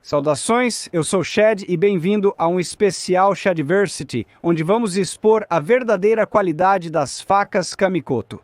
Saudações, eu sou o Chad e bem-vindo a um especial Chadversity, onde vamos expor a verdadeira qualidade das facas Kamikoto.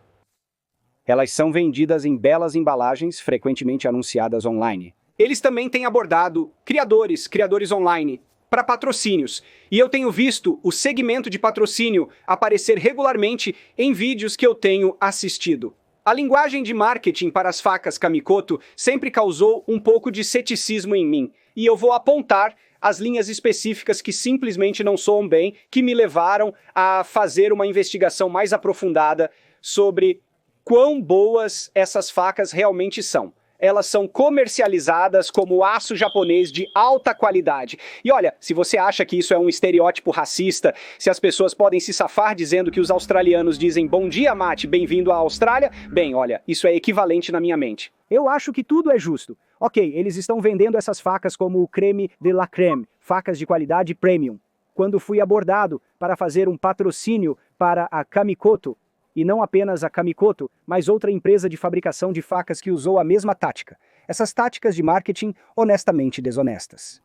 Elas são vendidas em belas embalagens, frequentemente anunciadas online. Eles também têm abordado criadores online, para patrocínios. E eu tenho visto o segmento de patrocínio aparecer regularmente em vídeos que eu tenho assistido. A linguagem de marketing para as facas Kamikoto sempre causou um pouco de ceticismo em mim, e eu vou apontar as linhas específicas que simplesmente não soam bem, que me levaram a fazer uma investigação mais aprofundada sobre quão boas essas facas realmente são. Elas são comercializadas como aço japonês de alta qualidade. E olha, se você acha que isso é um estereótipo racista, se as pessoas podem se safar dizendo que os australianos dizem bom dia, mate, bem-vindo à Austrália, bem, olha, isso é equivalente na minha mente. Eu acho que tudo é justo. Ok, eles estão vendendo essas facas como o creme de la creme, facas de qualidade premium. Quando fui abordado para fazer um patrocínio para a Kamikoto, e não apenas a Kamikoto, mas outra empresa de fabricação de facas que usou a mesma tática. Essas táticas de marketing honestamente desonestas.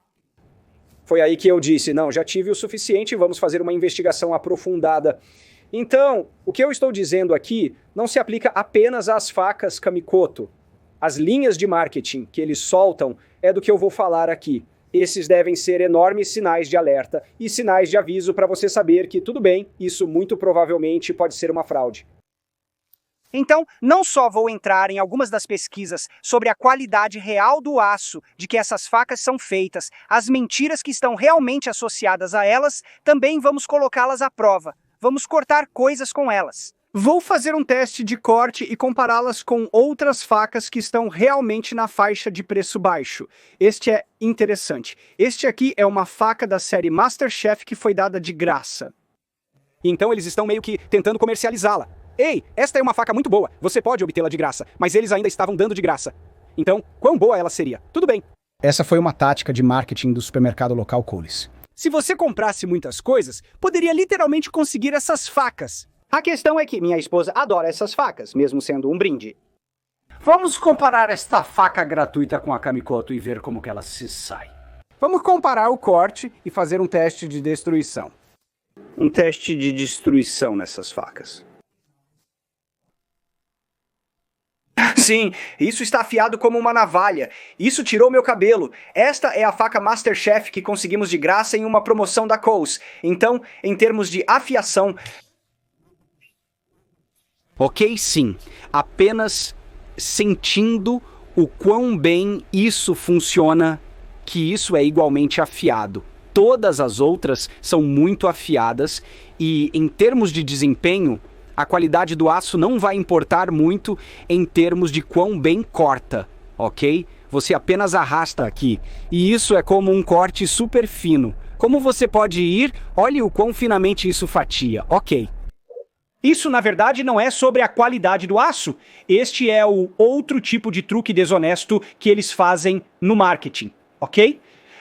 Foi aí que eu disse, não, já tive o suficiente, vamos fazer uma investigação aprofundada. Então, o que eu estou dizendo aqui não se aplica apenas às facas Kamikoto. As linhas de marketing que eles soltam é do que eu vou falar aqui. Esses devem ser enormes sinais de alerta e sinais de aviso para você saber que, tudo bem, isso muito provavelmente pode ser uma fraude. Então, não só vou entrar em algumas das pesquisas sobre a qualidade real do aço de que essas facas são feitas, as mentiras que estão realmente associadas a elas, também vamos colocá-las à prova. Vamos cortar coisas com elas. Vou fazer um teste de corte e compará-las com outras facas que estão realmente na faixa de preço baixo. Este é interessante. Este aqui é uma faca da série MasterChef que foi dada de graça. Então eles estão meio que tentando comercializá-la. Ei, esta é uma faca muito boa, você pode obtê-la de graça, mas eles ainda estavam dando de graça. Então, quão boa ela seria? Tudo bem. Essa foi uma tática de marketing do supermercado local Coles. Se você comprasse muitas coisas, poderia literalmente conseguir essas facas. A questão é que minha esposa adora essas facas, mesmo sendo um brinde. Vamos comparar esta faca gratuita com a Kamikoto e ver como que ela se sai. Vamos comparar o corte e fazer um teste de destruição. Um teste de destruição nessas facas. Sim, isso está afiado como uma navalha. Isso tirou meu cabelo. Esta é a faca MasterChef que conseguimos de graça em uma promoção da Coles. Então, em termos de afiação... Ok, sim. Apenas sentindo o quão bem isso funciona, que isso é igualmente afiado. Todas as outras são muito afiadas e, em termos de desempenho, a qualidade do aço não vai importar muito em termos de quão bem corta, ok? Você apenas arrasta aqui. E isso é como um corte super fino. Como você pode ir, olhe o quão finamente isso fatia, ok. Isso, na verdade, não é sobre a qualidade do aço. Este é o outro tipo de truque desonesto que eles fazem no marketing, ok?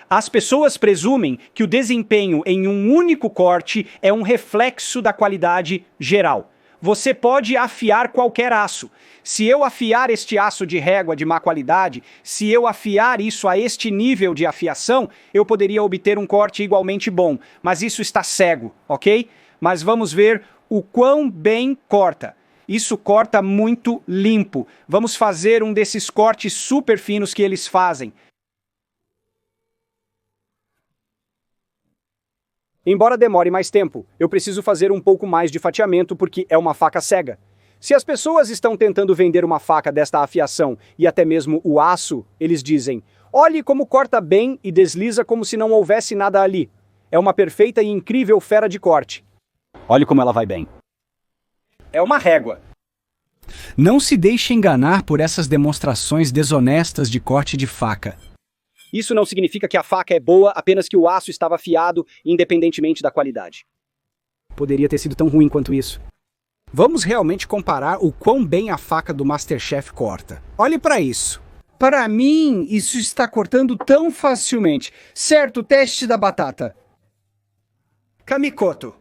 As pessoas presumem que o desempenho em um único corte é um reflexo da qualidade geral. Você pode afiar qualquer aço. Se eu afiar este aço de régua de má qualidade, se eu afiar isso a este nível de afiação, eu poderia obter um corte igualmente bom. Mas isso está cego, ok? Mas vamos ver o quão bem corta. Isso corta muito limpo. Vamos fazer um desses cortes super finos que eles fazem. Embora demore mais tempo, eu preciso fazer um pouco mais de fatiamento porque é uma faca cega. Se as pessoas estão tentando vender uma faca desta afiação e até mesmo o aço, eles dizem: olhe como corta bem e desliza como se não houvesse nada ali. É uma perfeita e incrível fera de corte. Olhe como ela vai bem. É uma régua. Não se deixe enganar por essas demonstrações desonestas de corte de faca. Isso não significa que a faca é boa, apenas que o aço estava afiado, independentemente da qualidade. Poderia ter sido tão ruim quanto isso. Vamos realmente comparar o quão bem a faca do MasterChef corta. Olhe para isso. Para mim, isso está cortando tão facilmente. Certo, teste da batata. Kamikoto.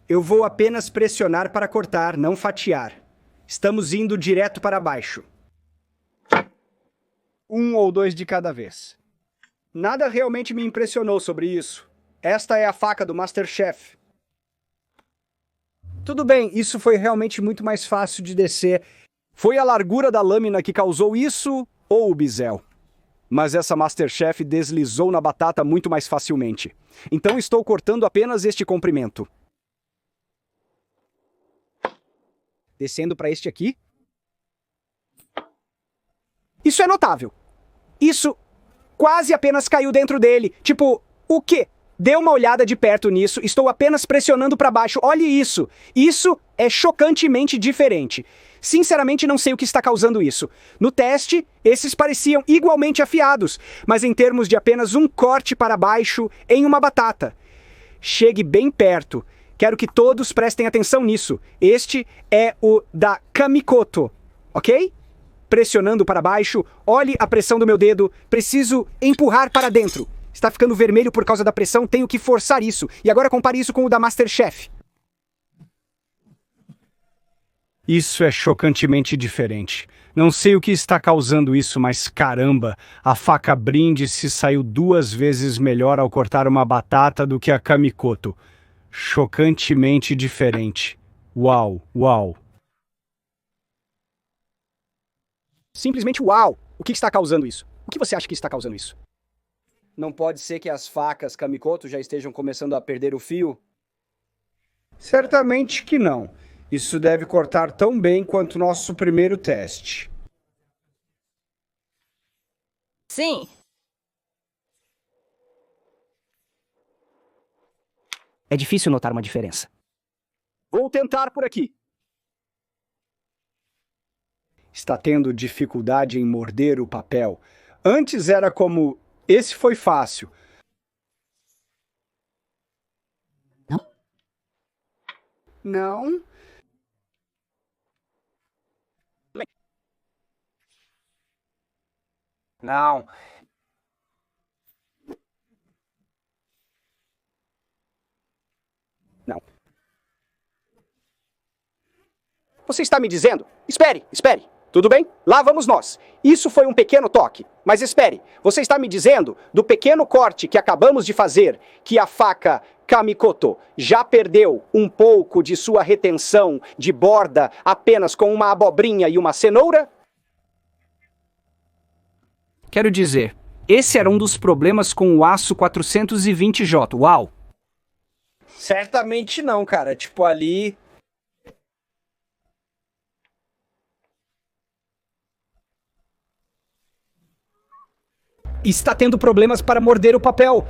Eu vou apenas pressionar para cortar, não fatiar. Estamos indo direto para baixo. 1 ou 2 de cada vez. Nada realmente me impressionou sobre isso. Esta é a faca do MasterChef. Tudo bem, isso foi realmente muito mais fácil de descer. Foi a largura da lâmina que causou isso ou o bisel? Mas essa MasterChef deslizou na batata muito mais facilmente. Então estou cortando apenas este comprimento. Descendo para este aqui. Isso é notável. Isso quase apenas caiu dentro dele. Tipo, o quê? Dê uma olhada de perto nisso. Estou apenas pressionando para baixo. Olhe isso. Isso é chocantemente diferente. Sinceramente, não sei o que está causando isso. No teste, esses pareciam igualmente afiados, mas em termos de apenas um corte para baixo em uma batata. Chegue bem perto. Quero que todos prestem atenção nisso. Este é o da Kamikoto, ok? Pressionando para baixo, olhe a pressão do meu dedo. Preciso empurrar para dentro. Está ficando vermelho por causa da pressão, tenho que forçar isso. E agora compare isso com o da MasterChef. Isso é chocantemente diferente. Não sei o que está causando isso, mas caramba, a faca Brindisi saiu 2 vezes melhor ao cortar uma batata do que a Kamikoto. Chocantemente diferente. Uau, uau. Simplesmente uau! O que está causando isso? O que você acha que está causando isso? Não pode ser que as facas Kamikoto já estejam começando a perder o fio? Certamente que não. Isso deve cortar tão bem quanto nosso primeiro teste. Sim. É difícil notar uma diferença. Vou tentar por aqui. Está tendo dificuldade em morder o papel. Antes era como... Esse foi fácil. Não? Não. Não. Você está me dizendo? Espere, espere. Tudo bem? Lá vamos nós. Isso foi um pequeno toque. Mas espere, você está me dizendo, do pequeno corte que acabamos de fazer, que a faca Kamikoto já perdeu um pouco de sua retenção de borda apenas com uma abobrinha e uma cenoura? Quero dizer, esse era um dos problemas com o aço 420J. Uau! Certamente não, cara. Tipo, ali... Está tendo problemas para morder o papel.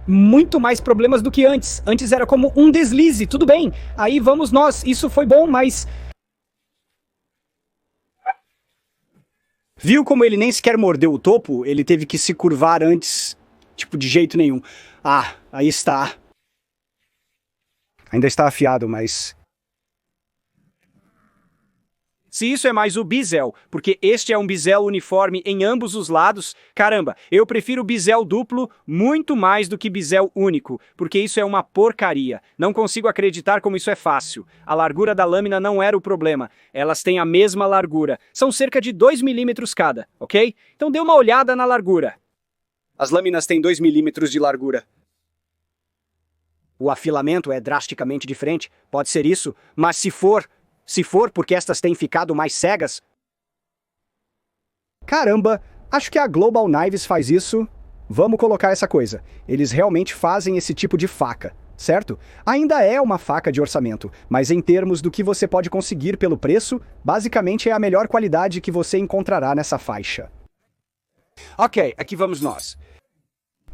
Muito mais problemas do que antes. Antes era como um deslize, tudo bem. Aí vamos nós, isso foi bom, mas... Viu como ele nem sequer mordeu o topo? Ele teve que se curvar antes, tipo, de jeito nenhum. Ah, aí está. Ainda está afiado, mas... Se isso é mais o bisel, porque este é um bisel uniforme em ambos os lados, caramba, eu prefiro bisel duplo muito mais do que bisel único, porque isso é uma porcaria. Não consigo acreditar como isso é fácil. A largura da lâmina não era o problema. Elas têm a mesma largura. São cerca de 2 milímetros cada, ok? Então dê uma olhada na largura. As lâminas têm 2 milímetros de largura. O afilamento é drasticamente diferente, pode ser isso, mas se for porque estas têm ficado mais cegas... Caramba, acho que a Global Knives faz isso. Vamos colocar essa coisa. Eles realmente fazem esse tipo de faca, certo? Ainda é uma faca de orçamento, mas em termos do que você pode conseguir pelo preço, basicamente é a melhor qualidade que você encontrará nessa faixa. Ok, aqui vamos nós.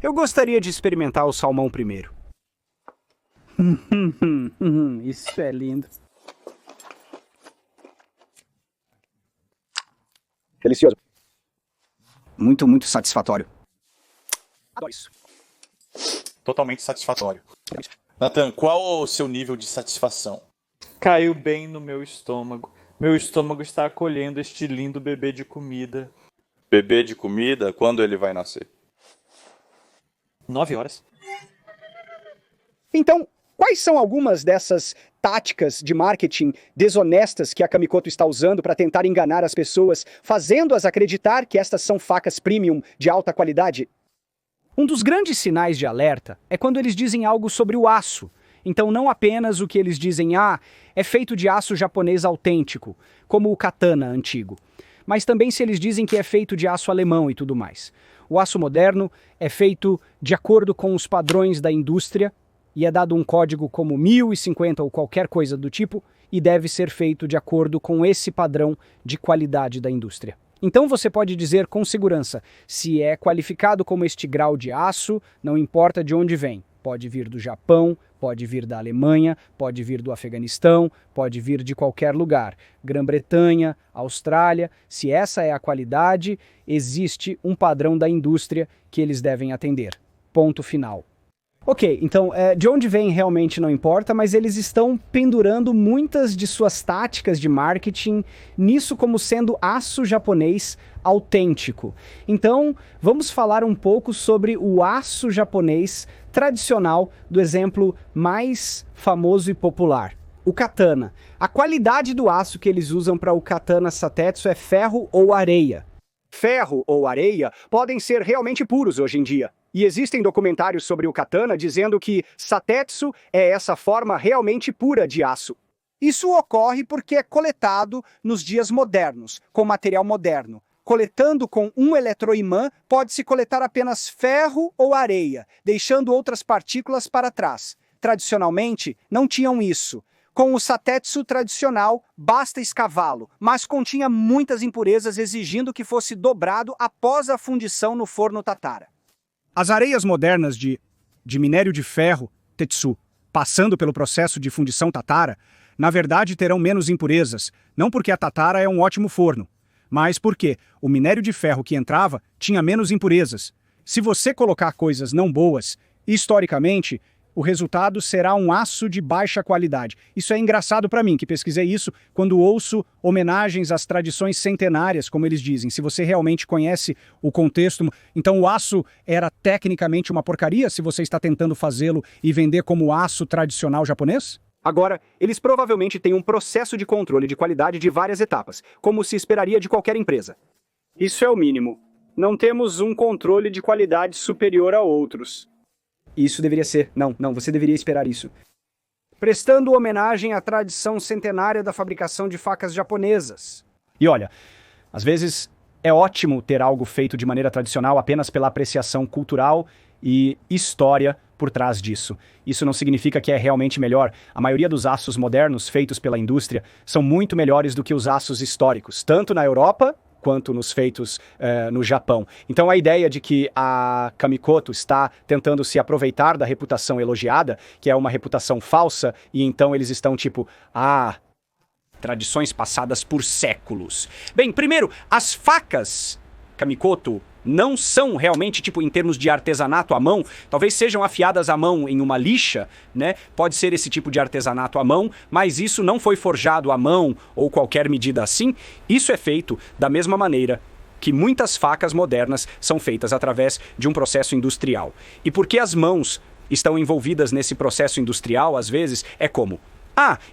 Eu gostaria de experimentar o salmão primeiro. Isso é lindo. Delicioso. Muito, muito satisfatório. Adoro isso. Totalmente satisfatório. Nathan, qual o seu nível de satisfação? Caiu bem no meu estômago. Meu estômago está acolhendo este lindo bebê de comida. Bebê de comida? Quando ele vai nascer? 9 horas. Então, quais são algumas dessas táticas de marketing desonestas que a Kamikoto está usando para tentar enganar as pessoas, fazendo-as acreditar que estas são facas premium de alta qualidade? Um dos grandes sinais de alerta é quando eles dizem algo sobre o aço. Então, não apenas o que eles dizem, é feito de aço japonês autêntico, como o katana antigo, mas também se eles dizem que é feito de aço alemão e tudo mais. O aço moderno é feito de acordo com os padrões da indústria e é dado um código como 1050 ou qualquer coisa do tipo e deve ser feito de acordo com esse padrão de qualidade da indústria. Então você pode dizer com segurança se é qualificado como este grau de aço, não importa de onde vem. Pode vir do Japão, pode vir da Alemanha, pode vir do Afeganistão, pode vir de qualquer lugar. Grã-Bretanha, Austrália, se essa é a qualidade, existe um padrão da indústria que eles devem atender. Ponto final. Ok, então, de onde vem realmente não importa, mas eles estão pendurando muitas de suas táticas de marketing nisso como sendo aço japonês autêntico. Então, vamos falar um pouco sobre o aço japonês tradicional do exemplo mais famoso e popular, o katana. A qualidade do aço que eles usam para o katana satetsu é ferro ou areia. Ferro ou areia podem ser realmente puros hoje em dia. E existem documentários sobre o katana dizendo que satetsu é essa forma realmente pura de aço. Isso ocorre porque é coletado nos dias modernos, com material moderno. Coletando com um eletroimã, pode-se coletar apenas ferro ou areia, deixando outras partículas para trás. Tradicionalmente, não tinham isso. Com o satetsu tradicional, basta escavá-lo, mas continha muitas impurezas exigindo que fosse dobrado após a fundição no forno tatara. As areias modernas de minério de ferro, tetsu, passando pelo processo de fundição tatara, na verdade terão menos impurezas, não porque a tatara é um ótimo forno, mas porque o minério de ferro que entrava tinha menos impurezas. Se você colocar coisas não boas, historicamente, o resultado será um aço de baixa qualidade. Isso é engraçado para mim, que pesquisei isso quando ouço homenagens às tradições centenárias, como eles dizem. Se você realmente conhece o contexto, então o aço era tecnicamente uma porcaria se você está tentando fazê-lo e vender como aço tradicional japonês? Agora, eles provavelmente têm um processo de controle de qualidade de várias etapas, como se esperaria de qualquer empresa. Isso é o mínimo. Não temos um controle de qualidade superior a outros. Isso deveria ser. Não, você deveria esperar isso. Prestando homenagem à tradição centenária da fabricação de facas japonesas. E olha, às vezes é ótimo ter algo feito de maneira tradicional apenas pela apreciação cultural e história por trás disso. Isso não significa que é realmente melhor. A maioria dos aços modernos feitos pela indústria são muito melhores do que os aços históricos, tanto na Europa quanto nos feitos no Japão. Então a ideia de que a Kamikoto está tentando se aproveitar da reputação elogiada, que é uma reputação falsa, e então eles estão tipo, tradições passadas por séculos. Bem, primeiro, as facas Kamikoto não são realmente, em termos de artesanato à mão, talvez sejam afiadas à mão em uma lixa, né? Pode ser esse tipo de artesanato à mão, mas isso não foi forjado à mão ou qualquer medida assim. Isso é feito da mesma maneira que muitas facas modernas são feitas através de um processo industrial. E porque as mãos estão envolvidas nesse processo industrial, às vezes, é como...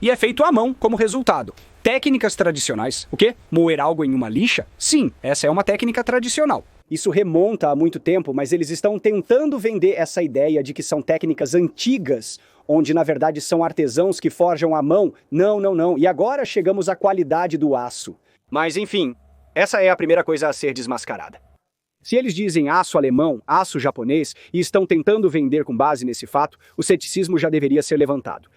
e é feito à mão como resultado. Técnicas tradicionais. O quê? Moer algo em uma lixa? Sim, essa é uma técnica tradicional. Isso remonta há muito tempo, mas eles estão tentando vender essa ideia de que são técnicas antigas, onde na verdade são artesãos que forjam à mão. Não. E agora chegamos à qualidade do aço. Mas enfim, essa é a primeira coisa a ser desmascarada. Se eles dizem aço alemão, aço japonês, e estão tentando vender com base nesse fato, o ceticismo já deveria ser levantado.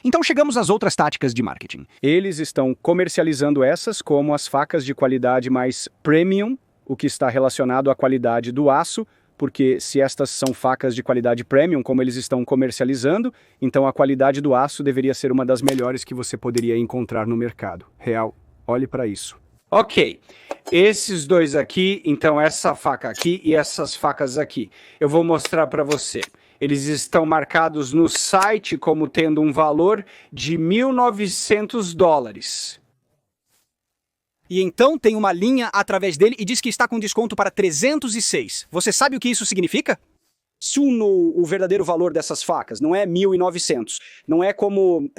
Então chegamos às outras táticas de marketing. Eles estão comercializando essas como as facas de qualidade mais premium, o que está relacionado à qualidade do aço, porque se estas são facas de qualidade premium, como eles estão comercializando, então a qualidade do aço deveria ser uma das melhores que você poderia encontrar no mercado. Real, olhe para isso. Ok, esses dois aqui, então essa faca aqui e essas facas aqui, eu vou mostrar para você. Eles estão marcados no site como tendo um valor de $1.900. E então tem uma linha através dele e diz que está com desconto para 306. Você sabe o que isso significa? O verdadeiro valor dessas facas não é 1.900. Não é como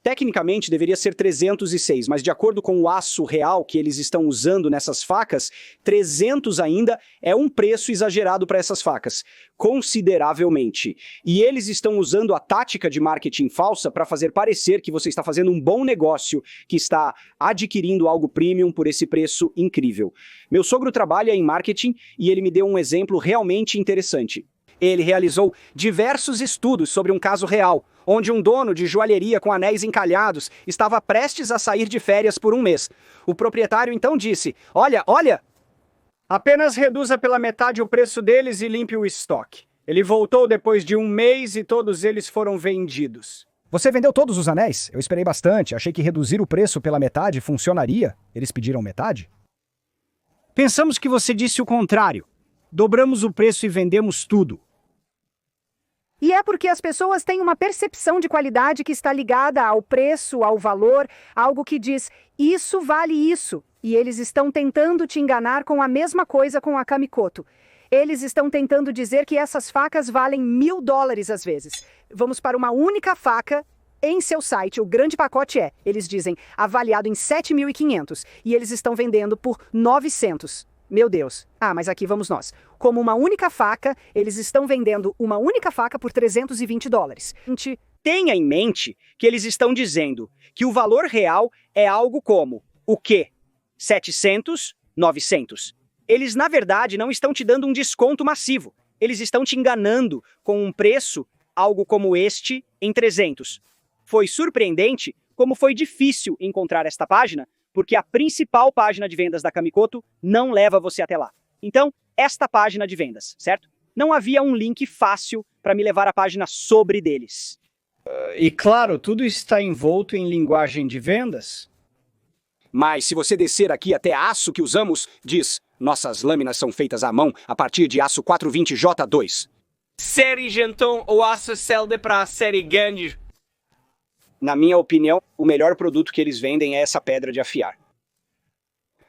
Tecnicamente deveria ser 306, mas de acordo com o aço real que eles estão usando nessas facas, 300 ainda é um preço exagerado para essas facas, consideravelmente. E eles estão usando a tática de marketing falsa para fazer parecer que você está fazendo um bom negócio, que está adquirindo algo premium por esse preço incrível. Meu sogro trabalha em marketing e ele me deu um exemplo realmente interessante. Ele realizou diversos estudos sobre um caso real, onde um dono de joalheria com anéis encalhados estava prestes a sair de férias por um mês. O proprietário então disse: Olha, apenas reduza pela metade o preço deles e limpe o estoque. Ele voltou depois de um mês e todos eles foram vendidos. Você vendeu todos os anéis? Eu esperei bastante. Achei que reduzir o preço pela metade funcionaria. Eles pediram metade? Pensamos que você disse o contrário. Dobramos o preço e vendemos tudo. E é porque as pessoas têm uma percepção de qualidade que está ligada ao preço, ao valor, algo que diz, isso vale isso. E eles estão tentando te enganar com a mesma coisa com a Kamikoto. Eles estão tentando dizer que essas facas valem $1.000 às vezes. Vamos para uma única faca em seu site. O grande pacote eles dizem, avaliado em 7.500 e eles estão vendendo por 900. Meu Deus. Mas aqui vamos nós. Como uma única faca, eles estão vendendo uma única faca por $320. Tenha em mente que eles estão dizendo que o valor real é algo como o quê? 700, 900. Eles, na verdade, não estão te dando um desconto massivo. Eles estão te enganando com um preço, algo como este, em 300. Foi surpreendente como foi difícil encontrar esta página, porque a principal página de vendas da Kamikoto não leva você até lá. Então, esta página de vendas, certo? Não havia um link fácil para me levar à página sobre deles. E claro, tudo está envolto em linguagem de vendas. Mas se você descer aqui até aço que usamos, diz, nossas lâminas são feitas à mão a partir de aço 420J2. Série Janton ou aço celde para a série grande. Na minha opinião, o melhor produto que eles vendem é essa pedra de afiar.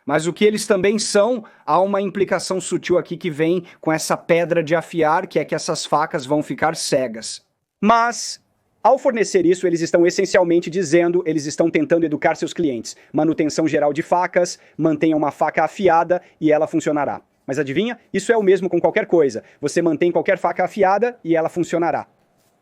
Mas o que eles também são, há uma implicação sutil aqui que vem com essa pedra de afiar, que é que essas facas vão ficar cegas. Mas, ao fornecer isso, eles estão essencialmente dizendo, eles estão tentando educar seus clientes. Manutenção geral de facas, mantenha uma faca afiada e ela funcionará. Mas adivinha? Isso é o mesmo com qualquer coisa. Você mantém qualquer faca afiada e ela funcionará.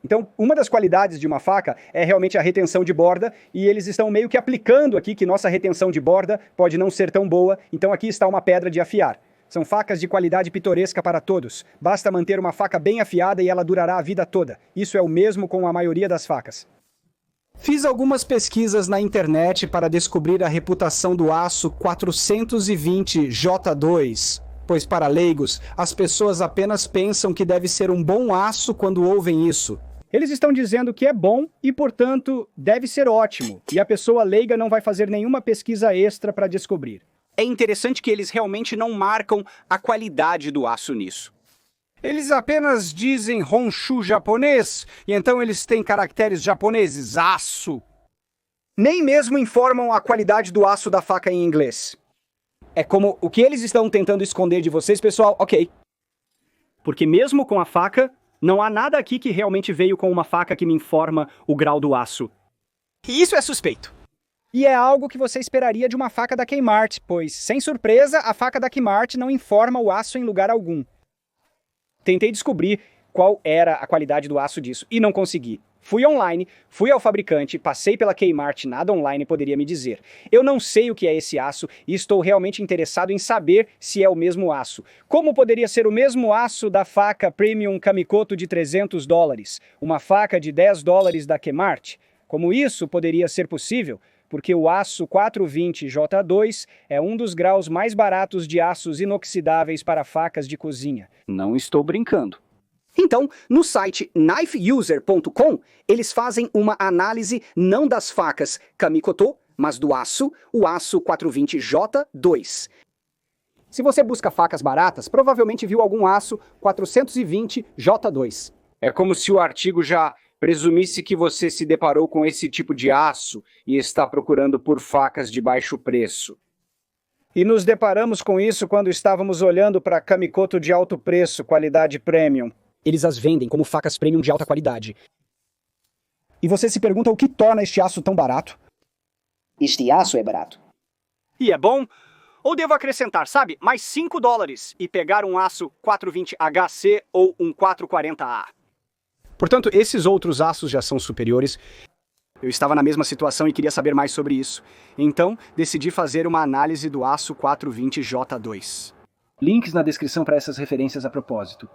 Então, uma das qualidades de uma faca é realmente a retenção de borda, e eles estão meio que aplicando aqui que nossa retenção de borda pode não ser tão boa, então aqui está uma pedra de afiar. São facas de qualidade pitoresca para todos. Basta manter uma faca bem afiada e ela durará a vida toda. Isso é o mesmo com a maioria das facas. Fiz algumas pesquisas na internet para descobrir a reputação do aço 420J2, pois para leigos, as pessoas apenas pensam que deve ser um bom aço quando ouvem isso. Eles estão dizendo que é bom e, portanto, deve ser ótimo. E a pessoa leiga não vai fazer nenhuma pesquisa extra para descobrir. É interessante que eles realmente não marcam a qualidade do aço nisso. Eles apenas dizem Honshu japonês, e então eles têm caracteres japoneses, aço. Nem mesmo informam a qualidade do aço da faca em inglês. É como o que eles estão tentando esconder de vocês, pessoal, ok. Porque mesmo com a faca, não há nada aqui que realmente veio com uma faca que me informa o grau do aço. E isso é suspeito. E é algo que você esperaria de uma faca da Kmart, pois, sem surpresa, a faca da Kmart não informa o aço em lugar algum. Tentei descobrir qual era a qualidade do aço disso e não consegui. Fui online, fui ao fabricante, passei pela Kmart, nada online poderia me dizer. Eu não sei o que é esse aço e estou realmente interessado em saber se é o mesmo aço. Como poderia ser o mesmo aço da faca Premium Kamikoto de $300? Uma faca de $10 da Kmart? Como isso poderia ser possível? Porque o aço 420J2 é um dos graus mais baratos de aços inoxidáveis para facas de cozinha. Não estou brincando. Então, no site knifeuser.com, eles fazem uma análise não das facas Kamikoto, mas do aço, o aço 420J2. Se você busca facas baratas, provavelmente viu algum aço 420J2. É como se o artigo já presumisse que você se deparou com esse tipo de aço e está procurando por facas de baixo preço. E nos deparamos com isso quando estávamos olhando para Kamikoto de alto preço, qualidade premium. Eles as vendem como facas premium de alta qualidade. E você se pergunta o que torna este aço tão barato? Este aço é barato. E é bom? Ou devo acrescentar, sabe, mais $5 e pegar um aço 420HC ou um 440A? Portanto, esses outros aços já são superiores. Eu estava na mesma situação e queria saber mais sobre isso. Então, decidi fazer uma análise do aço 420J2. Links na descrição para essas referências a propósito.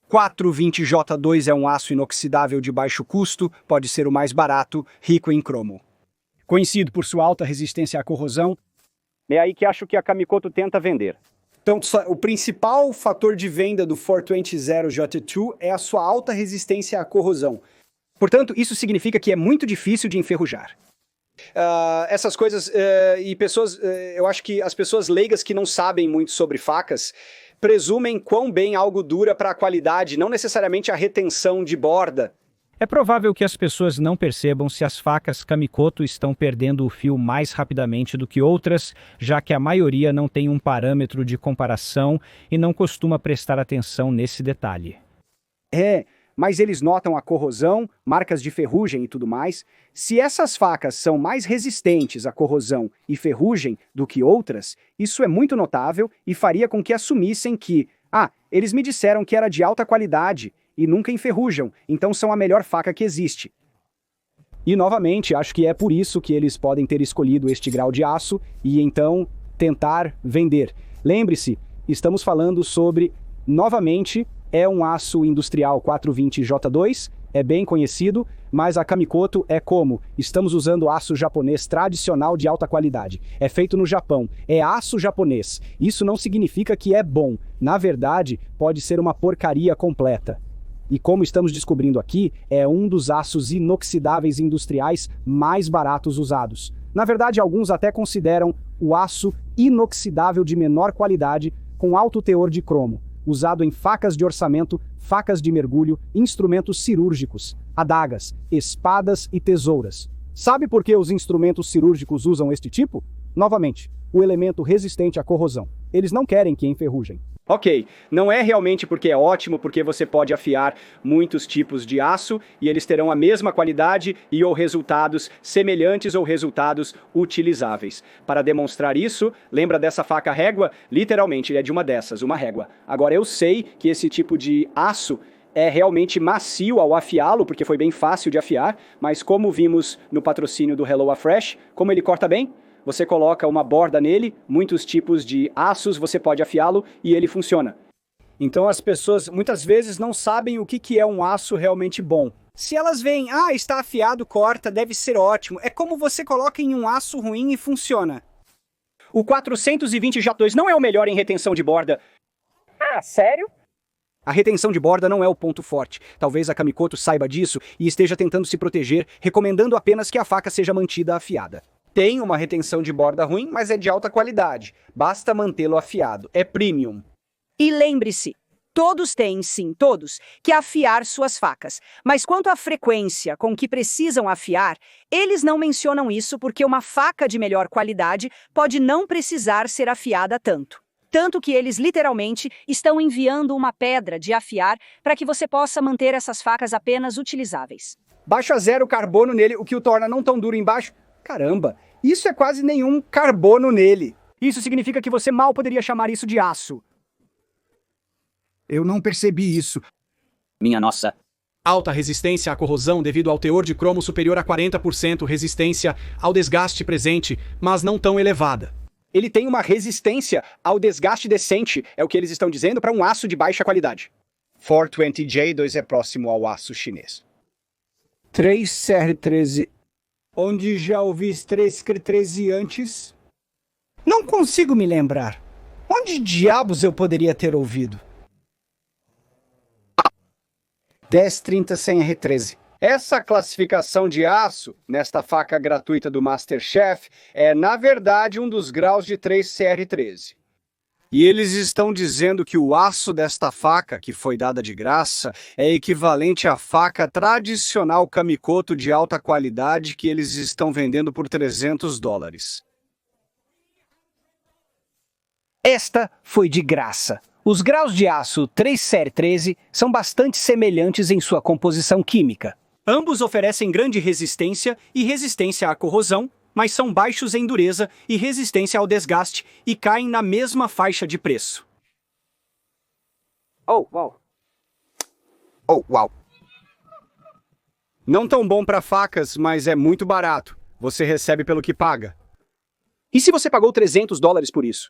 420J2 é um aço inoxidável de baixo custo, pode ser o mais barato, rico em cromo. Conhecido por sua alta resistência à corrosão, É aí que acho que a Kamikoto tenta vender. então o principal fator de venda do 420J2 é a sua alta resistência à corrosão. Portanto, isso significa que é muito difícil de enferrujar. Essas coisas, e pessoas, eu acho que as pessoas leigas que não sabem muito sobre facas presumem quão bem algo dura para a qualidade, não necessariamente a retenção de borda. É provável que as pessoas não percebam se as facas Kamikoto estão perdendo o fio mais rapidamente do que outras, já que a maioria não tem um parâmetro de comparação e não costuma prestar atenção nesse detalhe. Mas eles notam a corrosão, marcas de ferrugem e tudo mais. Se essas facas são mais resistentes à corrosão e ferrugem do que outras, isso é muito notável e faria com que assumissem que, eles me disseram que era de alta qualidade e nunca enferrujam, então são a melhor faca que existe. E novamente, acho que é por isso que eles podem ter escolhido este grau de aço e então tentar vender. Lembre-se, estamos falando sobre, novamente, é um aço industrial 420J2, é bem conhecido, mas a Kamikoto é como? Estamos usando aço japonês tradicional de alta qualidade. É feito no Japão, é aço japonês. Isso não significa que é bom. Na verdade, pode ser uma porcaria completa. E como estamos descobrindo aqui, é um dos aços inoxidáveis industriais mais baratos usados. Na verdade, alguns até consideram o aço inoxidável de menor qualidade com alto teor de cromo, usado em facas de orçamento, facas de mergulho, instrumentos cirúrgicos, adagas, espadas e tesouras. Sabe por que os instrumentos cirúrgicos usam este tipo? Novamente, o elemento resistente à corrosão. Eles não querem que enferrujem. Ok, não é realmente porque é ótimo, porque você pode afiar muitos tipos de aço e eles terão a mesma qualidade e ou resultados semelhantes ou resultados utilizáveis. Para demonstrar isso, lembra dessa faca régua? Literalmente, é de uma dessas, uma régua. Agora, eu sei que esse tipo de aço é realmente macio ao afiá-lo, porque foi bem fácil de afiar, mas como vimos no patrocínio do Hello Afresh, como ele corta bem? Você coloca uma borda nele, muitos tipos de aços, você pode afiá-lo e ele funciona. Então as pessoas muitas vezes não sabem o que é um aço realmente bom. Se elas veem, está afiado, corta, deve ser ótimo. É como você coloca em um aço ruim e funciona. O 420J2 não é o melhor em retenção de borda. Sério? A retenção de borda não é o ponto forte. Talvez a Kamikoto saiba disso e esteja tentando se proteger, recomendando apenas que a faca seja mantida afiada. Tem uma retenção de borda ruim, mas é de alta qualidade. Basta mantê-lo afiado. É premium. E lembre-se, todos têm, sim, todos, que afiar suas facas. Mas quanto à frequência com que precisam afiar, eles não mencionam isso porque uma faca de melhor qualidade pode não precisar ser afiada tanto. Tanto que eles literalmente estão enviando uma pedra de afiar para que você possa manter essas facas apenas utilizáveis. Baixo a zero carbono nele, o que o torna não tão duro embaixo. Caramba, isso é quase nenhum carbono nele. Isso significa que você mal poderia chamar isso de aço. Eu não percebi isso. Minha nossa. Alta resistência à corrosão devido ao teor de cromo superior a 40%, resistência ao desgaste presente, mas não tão elevada. Ele tem uma resistência ao desgaste decente, é o que eles estão dizendo para um aço de baixa qualidade. 420J2 é próximo ao aço chinês. 3CR13. Onde já ouvi 3CR13 antes? Não consigo me lembrar. Onde diabos eu poderia ter ouvido? 1030 100R13. Essa classificação de aço, nesta faca gratuita do MasterChef, é, na verdade, um dos graus de 3CR13. E eles estão dizendo que o aço desta faca, que foi dada de graça, é equivalente à faca tradicional Kamikoto de alta qualidade que eles estão vendendo por $300. Esta foi de graça. Os graus de aço 3CR13 são bastante semelhantes em sua composição química. Ambos oferecem grande resistência e resistência à corrosão, mas são baixos em dureza e resistência ao desgaste e caem na mesma faixa de preço. Oh, uau. Oh, uau. Não tão bom para facas, mas é muito barato. Você recebe pelo que paga. E se você pagou $300 por isso?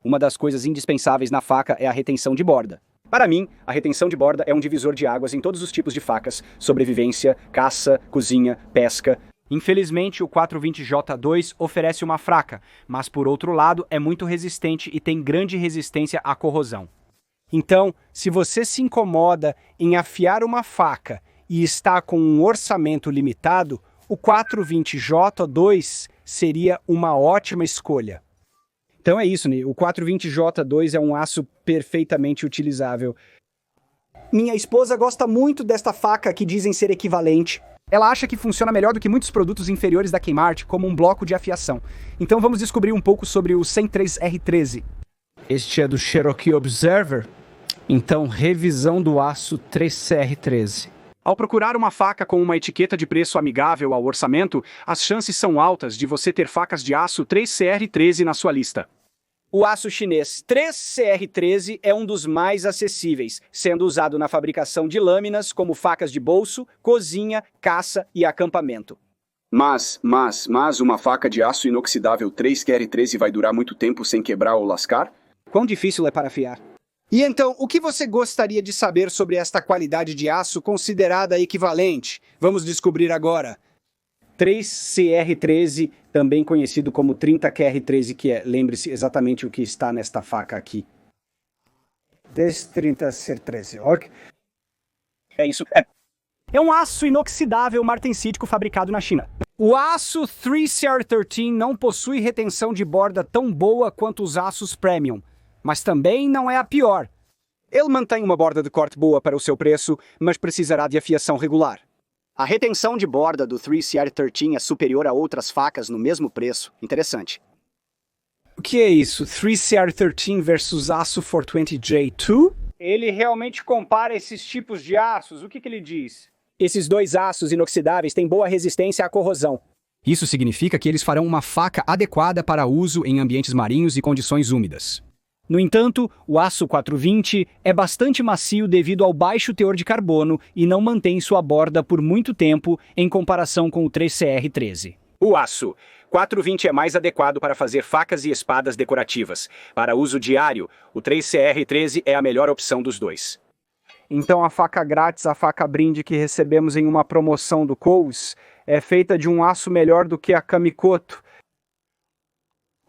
Uma das coisas indispensáveis na faca é a retenção de borda. Para mim, a retenção de borda é um divisor de águas em todos os tipos de facas, sobrevivência, caça, cozinha, pesca. Infelizmente, o 420J2 oferece uma fraca, mas por outro lado é muito resistente e tem grande resistência à corrosão. Então, se você se incomoda em afiar uma faca e está com um orçamento limitado, o 420J2 seria uma ótima escolha. Então é isso, né? O 420J2 é um aço perfeitamente utilizável. Minha esposa gosta muito desta faca que dizem ser equivalente. Ela acha que funciona melhor do que muitos produtos inferiores da Kmart, como um bloco de afiação. Então vamos descobrir um pouco sobre o 103R13. Este é do Cherokee Observer? Então, revisão do aço 3CR13. Ao procurar uma faca com uma etiqueta de preço amigável ao orçamento, as chances são altas de você ter facas de aço 3CR13 na sua lista. O aço chinês 3CR13 é um dos mais acessíveis, sendo usado na fabricação de lâminas como facas de bolso, cozinha, caça e acampamento. Mas uma faca de aço inoxidável 3CR13 vai durar muito tempo sem quebrar ou lascar? Quão difícil é para afiar? E então, o que você gostaria de saber sobre esta qualidade de aço considerada equivalente? Vamos descobrir agora. 3CR13, também conhecido como 30QR13, que é, lembre-se exatamente o que está nesta faca aqui. 30CR13, ok? É isso. É um aço inoxidável martensítico fabricado na China. O aço 3CR13 não possui retenção de borda tão boa quanto os aços premium, mas também não é a pior. Ele mantém uma borda de corte boa para o seu preço, mas precisará de afiação regular. A retenção de borda do 3CR13 é superior a outras facas no mesmo preço. Interessante. O que é isso? 3CR13 versus aço 420J2? Ele realmente compara esses tipos de aços. O que ele diz? Esses dois aços inoxidáveis têm boa resistência à corrosão. Isso significa que eles farão uma faca adequada para uso em ambientes marinhos e condições úmidas. No entanto, o aço 420 é bastante macio devido ao baixo teor de carbono e não mantém sua borda por muito tempo em comparação com o 3CR13. O aço 420 é mais adequado para fazer facas e espadas decorativas. Para uso diário, o 3CR13 é a melhor opção dos dois. Então a faca grátis, a faca brinde que recebemos em uma promoção do Kohl's, é feita de um aço melhor do que a Kamikoto.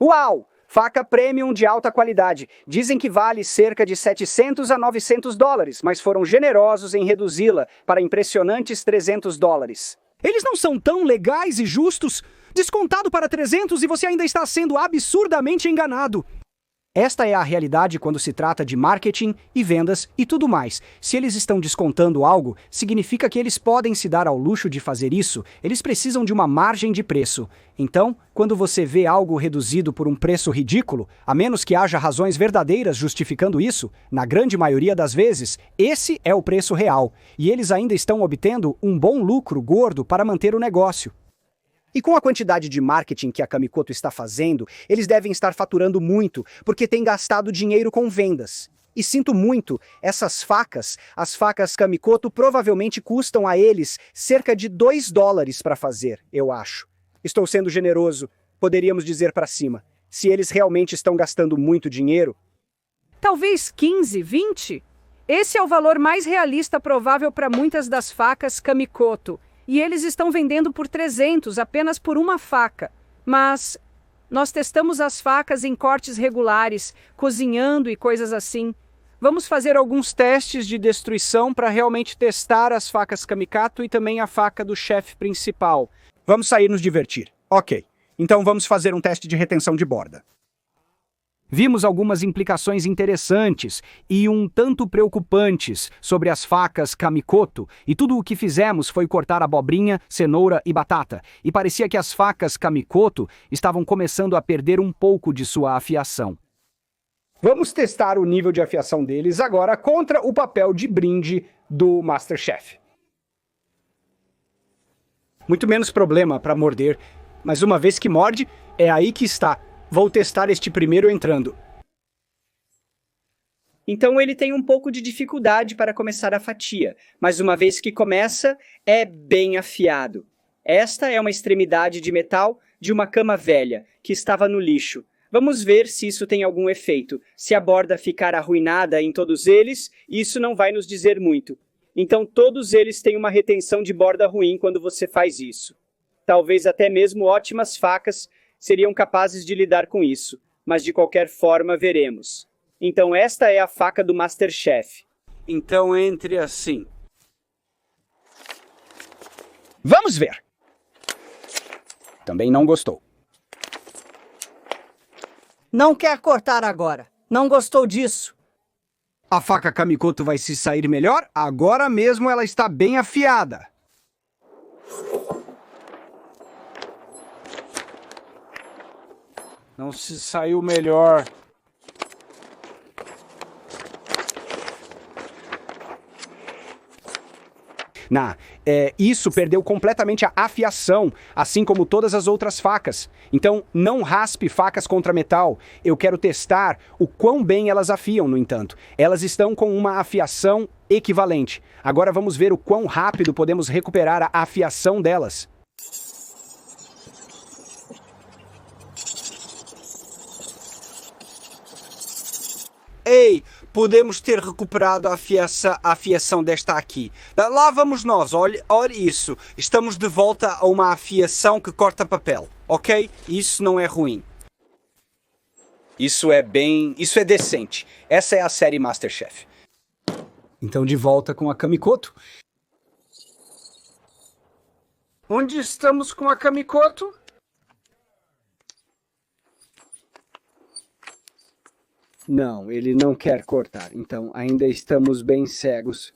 Uau! Faca premium de alta qualidade. Dizem que vale cerca de $700 a $900, mas foram generosos em reduzi-la para impressionantes $300. Eles não são tão legais e justos? Descontado para 300 e você ainda está sendo absurdamente enganado. Esta é a realidade quando se trata de marketing e vendas e tudo mais. Se eles estão descontando algo, significa que eles podem se dar ao luxo de fazer isso. Eles precisam de uma margem de preço. Então, quando você vê algo reduzido por um preço ridículo, a menos que haja razões verdadeiras justificando isso, na grande maioria das vezes, esse é o preço real. E eles ainda estão obtendo um bom lucro gordo para manter o negócio. E com a quantidade de marketing que a Kamikoto está fazendo, eles devem estar faturando muito, porque têm gastado dinheiro com vendas. E sinto muito, essas facas, as facas Kamikoto provavelmente custam a eles cerca de $2 para fazer, eu acho. Estou sendo generoso, poderíamos dizer para cima. Se eles realmente estão gastando muito dinheiro... Talvez 15, 20? Esse é o valor mais realista provável para muitas das facas Kamikoto. E eles estão vendendo por 300 apenas por uma faca. Mas nós testamos as facas em cortes regulares, cozinhando e coisas assim. Vamos fazer alguns testes de destruição para realmente testar as facas Kamikoto e também a faca do chefe principal. Vamos sair nos divertir. Ok, então vamos fazer um teste de retenção de borda. Vimos algumas implicações interessantes e um tanto preocupantes sobre as facas Kamikoto, e tudo o que fizemos foi cortar abobrinha, cenoura e batata, e parecia que as facas Kamikoto estavam começando a perder um pouco de sua afiação. Vamos testar o nível de afiação deles agora contra o papel de brinde do MasterChef. Muito menos problema para morder. Mas uma vez que morde, é aí que está. Vou testar este primeiro entrando. Então ele tem um pouco de dificuldade para começar a fatia, mas uma vez que começa, é bem afiado. Esta é uma extremidade de metal de uma cama velha, que estava no lixo. Vamos ver se isso tem algum efeito. Se a borda ficar arruinada em todos eles, isso não vai nos dizer muito. Então todos eles têm uma retenção de borda ruim quando você faz isso. Talvez até mesmo ótimas facas seriam capazes de lidar com isso, mas de qualquer forma veremos. Então esta é a faca do Masterchef. Então entre assim. Vamos ver. Também não gostou. Não quer cortar agora. Não gostou disso. A faca Kamikoto vai se sair melhor? Agora mesmo ela está bem afiada. Não se saiu melhor. Isso perdeu completamente a afiação, assim como todas as outras facas. Então, não raspe facas contra metal. Eu quero testar o quão bem elas afiam, no entanto. Elas estão com uma afiação equivalente. Agora vamos ver o quão rápido podemos recuperar a afiação delas. Ei, podemos ter recuperado a afiação desta aqui. Lá vamos nós, olha isso. Estamos de volta a uma afiação que corta papel, ok? Isso não é ruim. Isso é decente. Essa é a série Masterchef. Então de volta com a Kamikoto. Onde estamos com a Kamikoto? Não, ele não quer cortar, então ainda estamos bem cegos.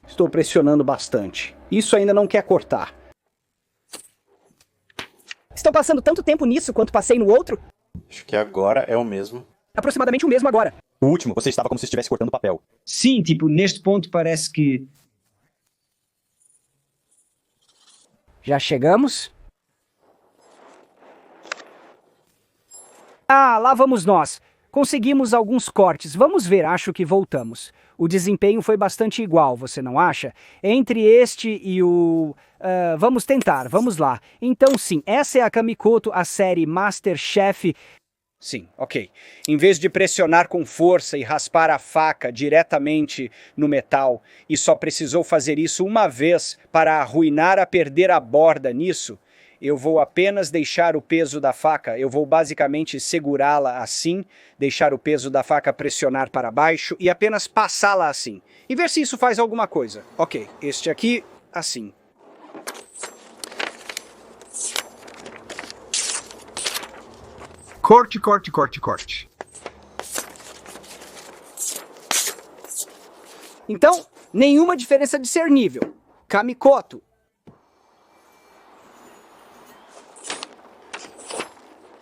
Estou pressionando bastante. Isso ainda não quer cortar. Estou passando tanto tempo nisso quanto passei no outro? Acho que agora é o mesmo. Aproximadamente o mesmo agora. O último, você estava como se estivesse cortando papel. Sim, tipo, neste ponto parece que... Já chegamos? Lá vamos nós. Conseguimos alguns cortes. Vamos ver, acho que voltamos. O desempenho foi bastante igual, você não acha? Entre este e o... vamos tentar, vamos lá. Então sim, essa é a Kamikoto, a série Masterchef. Sim, ok. Em vez de pressionar com força e raspar a faca diretamente no metal, e só precisou fazer isso uma vez para arruinar a perder a borda nisso, eu vou apenas deixar o peso da faca, eu vou basicamente segurá-la assim, deixar o peso da faca pressionar para baixo e apenas passá-la assim. E ver se isso faz alguma coisa. Ok, este aqui, assim. Corte, corte, corte, corte. Então, nenhuma diferença de ser nível. Kamikoto.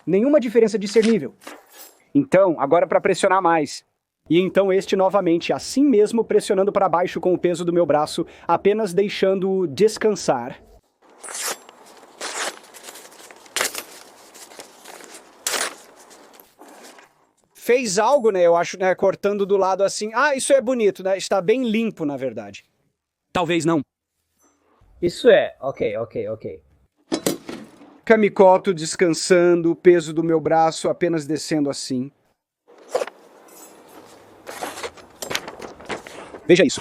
Nenhuma diferença de ser nível. Então, agora para pressionar mais. E então este novamente, assim mesmo, pressionando para baixo com o peso do meu braço, apenas deixando-o descansar. Fez algo, né? Eu acho, né? Cortando do lado assim. Isso é bonito, né? Está bem limpo, na verdade. Talvez não. Isso é. Ok. Kamikoto descansando, o peso do meu braço apenas descendo assim. Veja isso.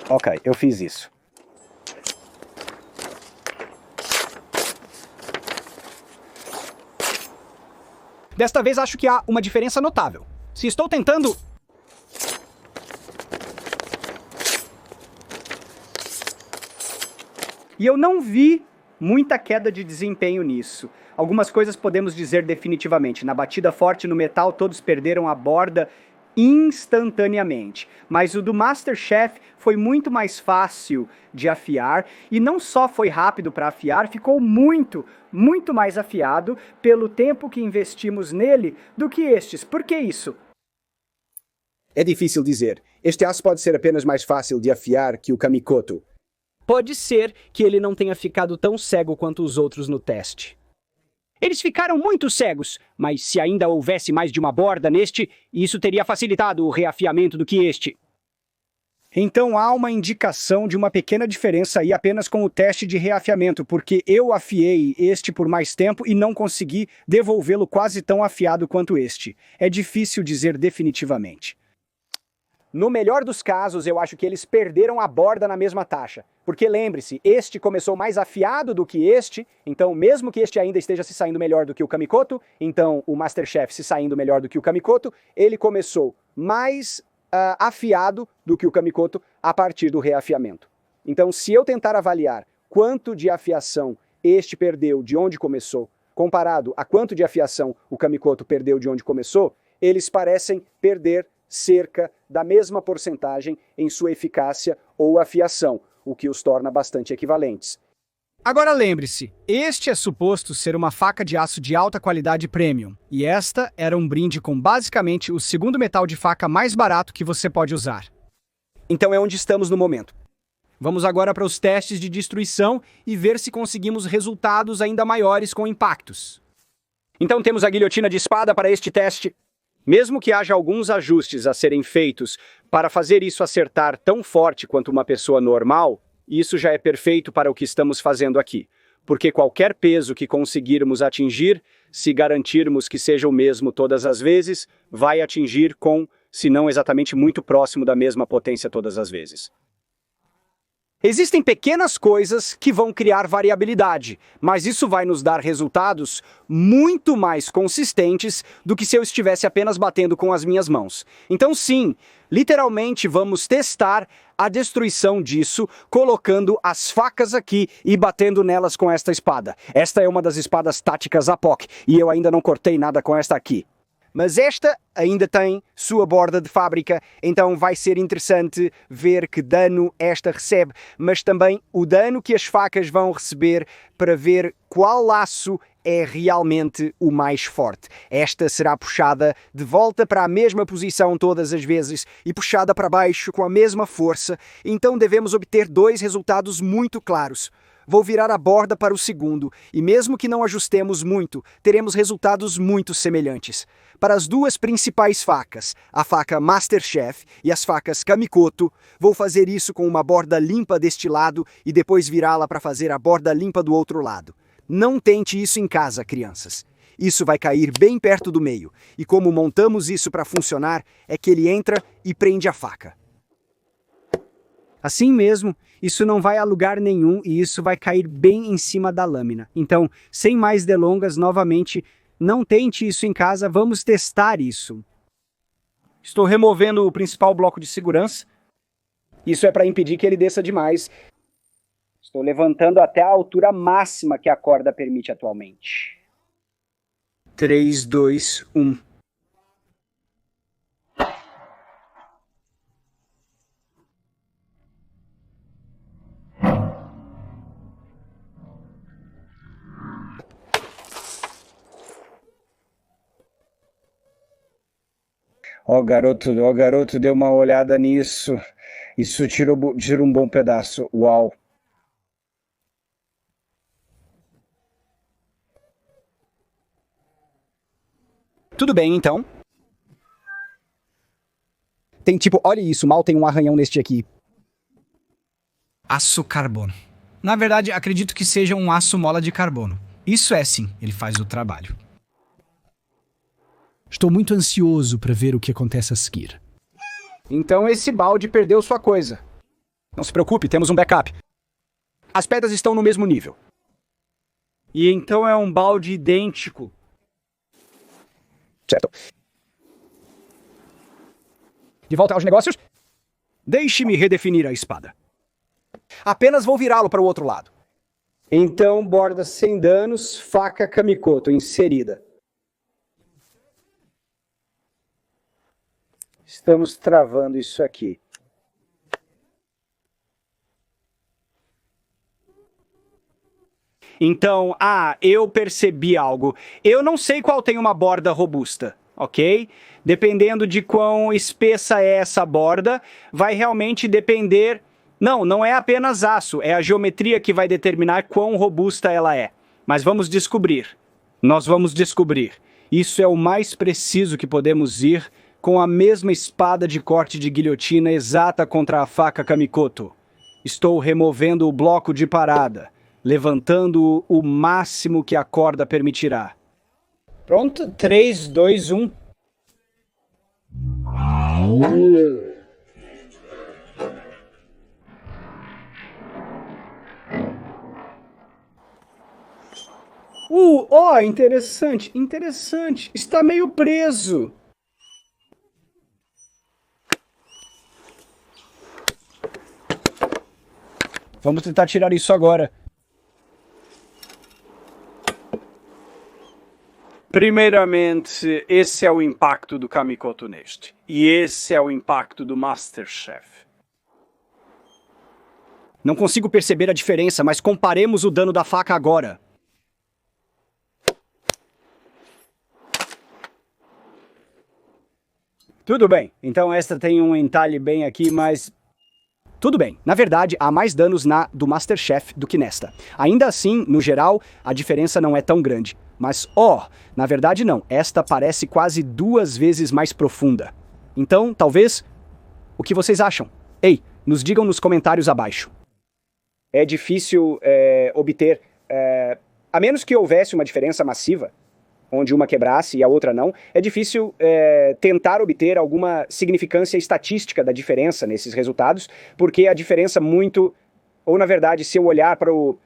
Ok, eu fiz isso. Desta vez acho que há uma diferença notável. Se estou tentando... E eu não vi muita queda de desempenho nisso. Algumas coisas podemos dizer definitivamente. Na batida forte no metal, todos perderam a borda instantaneamente. Mas o do MasterChef foi muito mais fácil de afiar e não só foi rápido para afiar, ficou muito mais afiado pelo tempo que investimos nele do que estes. Por que isso? É difícil dizer. Este aço pode ser apenas mais fácil de afiar que o Kamikoto. Pode ser que ele não tenha ficado tão cego quanto os outros no teste. Eles ficaram muito cegos, mas se ainda houvesse mais de uma borda neste, isso teria facilitado o reafiamento do que este. Então há uma indicação de uma pequena diferença aí apenas com o teste de reafiamento, porque eu afiei este por mais tempo e não consegui devolvê-lo quase tão afiado quanto este. É difícil dizer definitivamente. No melhor dos casos, eu acho que eles perderam a borda na mesma taxa. Porque lembre-se, este começou mais afiado do que este, então mesmo que este ainda esteja se saindo melhor do que o Kamikoto, então o MasterChef se saindo melhor do que o Kamikoto, ele começou mais afiado do que o Kamikoto a partir do reafiamento. Então, se eu tentar avaliar quanto de afiação este perdeu de onde começou, comparado a quanto de afiação o Kamikoto perdeu de onde começou, eles parecem perder cerca da mesma porcentagem em sua eficácia ou afiação, o que os torna bastante equivalentes. Agora lembre-se, este é suposto ser uma faca de aço de alta qualidade premium, e esta era um brinde com basicamente o segundo metal de faca mais barato que você pode usar. Então é onde estamos no momento. Vamos agora para os testes de destruição e ver se conseguimos resultados ainda maiores com impactos. Então temos a guilhotina de espada para este teste. Mesmo que haja alguns ajustes a serem feitos para fazer isso acertar tão forte quanto uma pessoa normal, isso já é perfeito para o que estamos fazendo aqui, porque qualquer peso que conseguirmos atingir, se garantirmos que seja o mesmo todas as vezes, vai atingir com, se não exatamente muito próximo da mesma potência todas as vezes. Existem pequenas coisas que vão criar variabilidade, mas isso vai nos dar resultados muito mais consistentes do que se eu estivesse apenas batendo com as minhas mãos. Então sim, literalmente vamos testar a destruição disso colocando as facas aqui e batendo nelas com esta espada. Esta é uma das espadas táticas APOC e eu ainda não cortei nada com esta aqui. Mas esta ainda tem sua borda de fábrica, então vai ser interessante ver que dano esta recebe, mas também o dano que as facas vão receber para ver qual laço é realmente o mais forte. Esta será puxada de volta para a mesma posição todas as vezes e puxada para baixo com a mesma força, então devemos obter dois resultados muito claros. Vou virar a borda para o segundo, e mesmo que não ajustemos muito, teremos resultados muito semelhantes. Para as duas principais facas, a faca MasterChef e as facas Kamikoto, vou fazer isso com uma borda limpa deste lado e depois virá-la para fazer a borda limpa do outro lado. Não tente isso em casa, crianças. Isso vai cair bem perto do meio, e como montamos isso para funcionar, é que ele entra e prende a faca. Assim mesmo, isso não vai a lugar nenhum e isso vai cair bem em cima da lâmina. Então, sem mais delongas, novamente, não tente isso em casa, vamos testar isso. Estou removendo o principal bloco de segurança. Isso é para impedir que ele desça demais. Estou levantando até a altura máxima que a corda permite atualmente. 3, 2, 1. Ó garoto, dê uma olhada nisso. Isso tira um bom pedaço. Uau. Tudo bem, então. Tem tipo, olha isso, mal tem um arranhão neste aqui. Aço carbono. Na verdade, acredito que seja um aço mola de carbono. Isso é sim, ele faz o trabalho. Estou muito ansioso para ver o que acontece a seguir. Então esse balde perdeu sua coisa. Não se preocupe, temos um backup. As pedras estão no mesmo nível. E então é um balde idêntico. Certo. De volta aos negócios? Deixe-me redefinir a espada. Apenas vou virá-lo para o outro lado. Então, borda sem danos, faca Kamikoto inserida. Estamos travando isso aqui. Então, eu percebi algo. Eu não sei qual tem uma borda robusta, ok? Dependendo de quão espessa é essa borda, vai realmente depender... Não é apenas aço, é a geometria que vai determinar quão robusta ela é. Mas vamos descobrir. Nós vamos descobrir. Isso é o mais preciso que podemos ir com a mesma espada de corte de guilhotina exata contra a faca Kamikoto. Estou removendo o bloco de parada, levantando-o o máximo que a corda permitirá. Pronto? 3, 2, 1. Interessante, interessante. Está meio preso. Vamos tentar tirar isso agora. Primeiramente, esse é o impacto do Kamikoto neste. E esse é o impacto do Masterchef. Não consigo perceber a diferença, mas comparemos o dano da faca agora. Tudo bem, então esta tem um entalhe bem aqui, mas... Tudo bem, na verdade há mais danos na do Masterchef do que nesta. Ainda assim, no geral, a diferença não é tão grande. Mas, na verdade não, esta parece quase 2 vezes mais profunda. Então, talvez, o que vocês acham? Ei, nos digam nos comentários abaixo. É difícil obter, a menos que houvesse uma diferença massiva, onde uma quebrasse e a outra não, é difícil tentar obter alguma significância estatística da diferença nesses resultados, porque a diferença muito... Ou, na verdade, se eu olhar para o...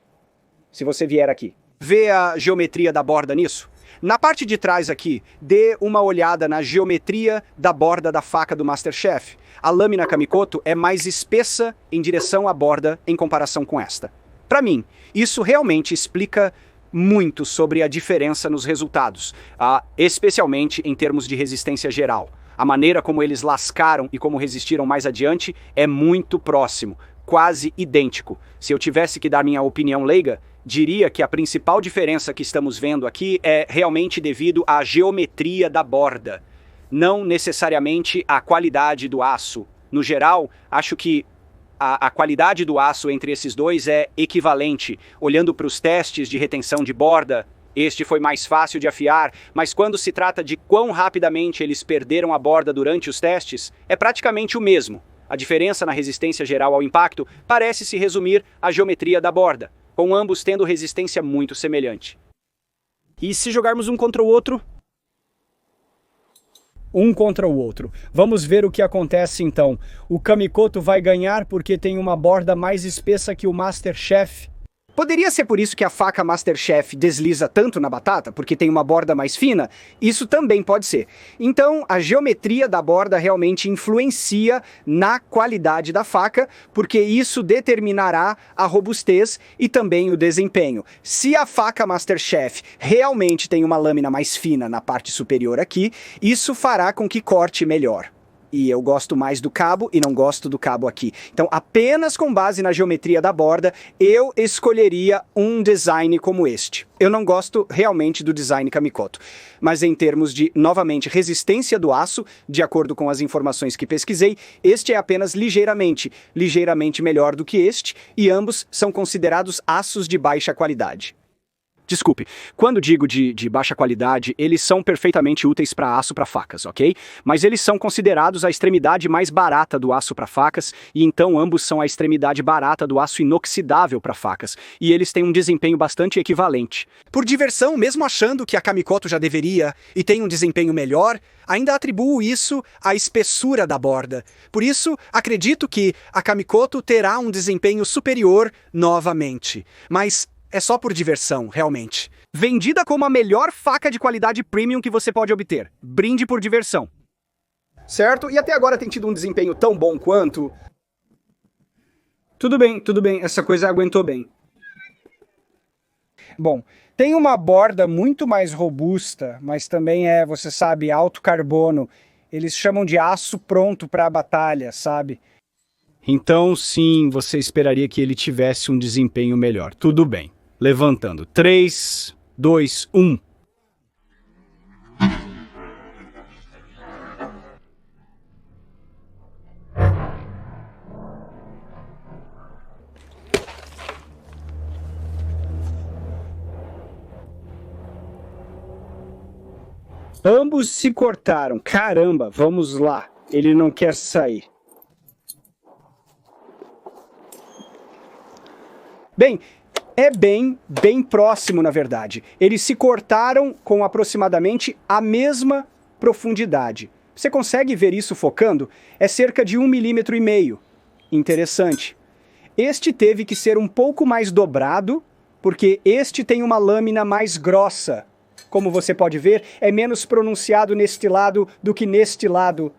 Se você vier aqui. Vê a geometria da borda nisso? Na parte de trás aqui, dê uma olhada na geometria da borda da faca do Masterchef. A lâmina Kamikoto é mais espessa em direção à borda em comparação com esta. Para mim, isso realmente explica muito sobre a diferença nos resultados, especialmente em termos de resistência geral. A maneira como eles lascaram e como resistiram mais adiante é muito próximo, quase idêntico. Se eu tivesse que dar minha opinião leiga, diria que a principal diferença que estamos vendo aqui é realmente devido à geometria da borda, não necessariamente à qualidade do aço. No geral, acho que a qualidade do aço entre esses dois é equivalente. Olhando para os testes de retenção de borda, este foi mais fácil de afiar, mas quando se trata de quão rapidamente eles perderam a borda durante os testes, é praticamente o mesmo. A diferença na resistência geral ao impacto parece se resumir à geometria da borda, com ambos tendo resistência muito semelhante. E se jogarmos um contra o outro? Um contra o outro. Vamos ver o que acontece então. O Kamikoto vai ganhar porque tem uma borda mais espessa que o Masterchef. Poderia ser por isso que a faca Masterchef desliza tanto na batata, porque tem uma borda mais fina? Isso também pode ser. Então, a geometria da borda realmente influencia na qualidade da faca, porque isso determinará a robustez e também o desempenho. Se a faca Masterchef realmente tem uma lâmina mais fina na parte superior aqui, isso fará com que corte melhor. E eu gosto mais do cabo e não gosto do cabo aqui. Então, apenas com base na geometria da borda, eu escolheria um design como este. Eu não gosto realmente do design Kamikoto. Mas em termos de, novamente, resistência do aço, de acordo com as informações que pesquisei, este é apenas ligeiramente melhor do que este, e ambos são considerados aços de baixa qualidade. Desculpe, quando digo de baixa qualidade, eles são perfeitamente úteis para aço para facas, ok? Mas eles são considerados a extremidade mais barata do aço para facas, e então ambos são a extremidade barata do aço inoxidável para facas, e eles têm um desempenho bastante equivalente. Por diversão, mesmo achando que a Kamikoto já deveria e tem um desempenho melhor, ainda atribuo isso à espessura da borda. Por isso, acredito que a Kamikoto terá um desempenho superior novamente. Mas é só por diversão, realmente. Vendida como a melhor faca de qualidade premium que você pode obter. Brinde por diversão. Certo? E até agora tem tido um desempenho tão bom quanto... Tudo bem, essa coisa aguentou bem. Bom, tem uma borda muito mais robusta, mas também você sabe, alto carbono. Eles chamam de aço pronto para a batalha, sabe? Então, sim, você esperaria que ele tivesse um desempenho melhor. Tudo bem. Levantando. 3, 2, 1. Ambos se cortaram. Caramba, vamos lá. Ele não quer sair. Bem, é bem próximo, na verdade. Eles se cortaram com aproximadamente a mesma profundidade. Você consegue ver isso focando? É cerca de 1,5 mm. Interessante. Este teve que ser um pouco mais dobrado, porque este tem uma lâmina mais grossa. Como você pode ver, é menos pronunciado neste lado do que neste lado.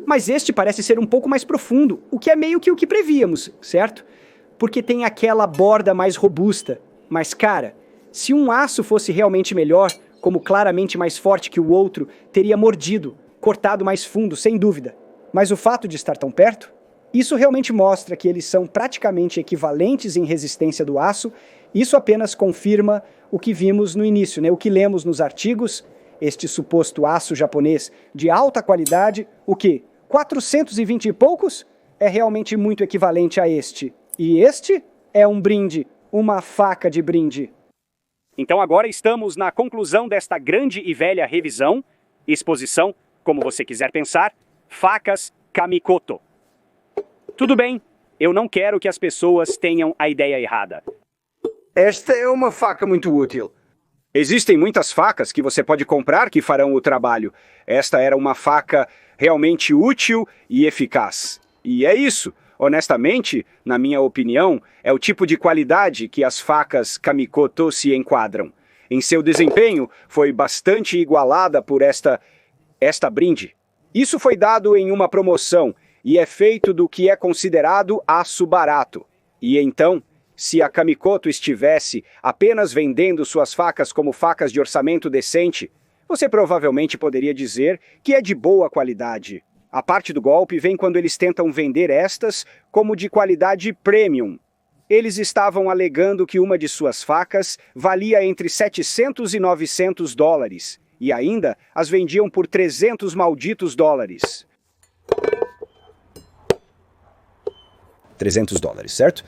Mas este parece ser um pouco mais profundo, o que é meio que o que prevíamos, certo? Porque tem aquela borda mais robusta. Mas, cara, se um aço fosse realmente melhor, como claramente mais forte que o outro, teria mordido, cortado mais fundo, sem dúvida. Mas o fato de estar tão perto, isso realmente mostra que eles são praticamente equivalentes em resistência do aço. Isso apenas confirma o que vimos no início, né? O que lemos nos artigos, este suposto aço japonês de alta qualidade, o que? 420 e poucos? É realmente muito equivalente a este. E este é um brinde, uma faca de brinde. Então agora estamos na conclusão desta grande e velha revisão, exposição, como você quiser pensar, facas Kamikoto. Tudo bem, eu não quero que as pessoas tenham a ideia errada. Esta é uma faca muito útil. Existem muitas facas que você pode comprar que farão o trabalho. Esta era uma faca realmente útil e eficaz. E é isso. Honestamente, na minha opinião, é o tipo de qualidade que as facas Kamikoto se enquadram. Em seu desempenho, foi bastante igualada por esta brinde. Isso foi dado em uma promoção e é feito do que é considerado aço barato. E então, se a Kamikoto estivesse apenas vendendo suas facas como facas de orçamento decente, você provavelmente poderia dizer que é de boa qualidade. A parte do golpe vem quando eles tentam vender estas como de qualidade premium. Eles estavam alegando que uma de suas facas valia entre 700 e 900 dólares, e ainda as vendiam por 300 malditos dólares. 300 dólares, certo?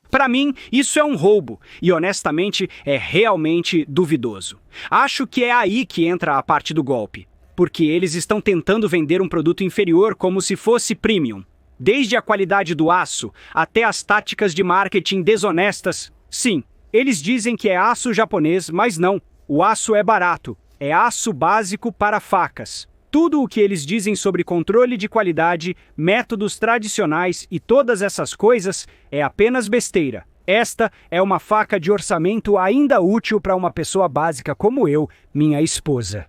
Para mim, isso é um roubo, e honestamente, é realmente duvidoso. Acho que é aí que entra a parte do golpe, porque eles estão tentando vender um produto inferior como se fosse premium. Desde a qualidade do aço até as táticas de marketing desonestas. Sim, eles dizem que é aço japonês, mas não. O aço é barato. É aço básico para facas. Tudo o que eles dizem sobre controle de qualidade, métodos tradicionais e todas essas coisas é apenas besteira. Esta é uma faca de orçamento ainda útil para uma pessoa básica como eu, minha esposa.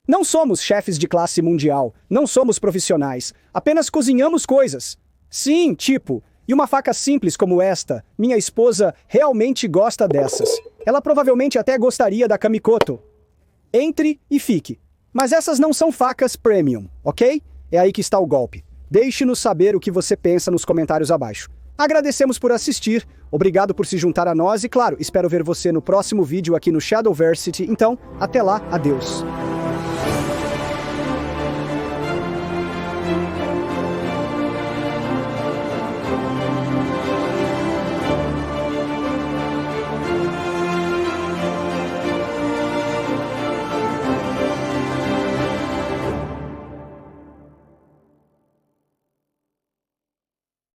Não somos chefes de classe mundial, não somos profissionais, apenas cozinhamos coisas. Sim, tipo, e uma faca simples como esta, minha esposa realmente gosta dessas. Ela provavelmente até gostaria da Kamikoto. Entre e fique. Mas essas não são facas premium, ok? É aí que está o golpe. Deixe-nos saber o que você pensa nos comentários abaixo. Agradecemos por assistir, obrigado por se juntar a nós e, claro, espero ver você no próximo vídeo aqui no Shadowversity. Então, até lá, adeus.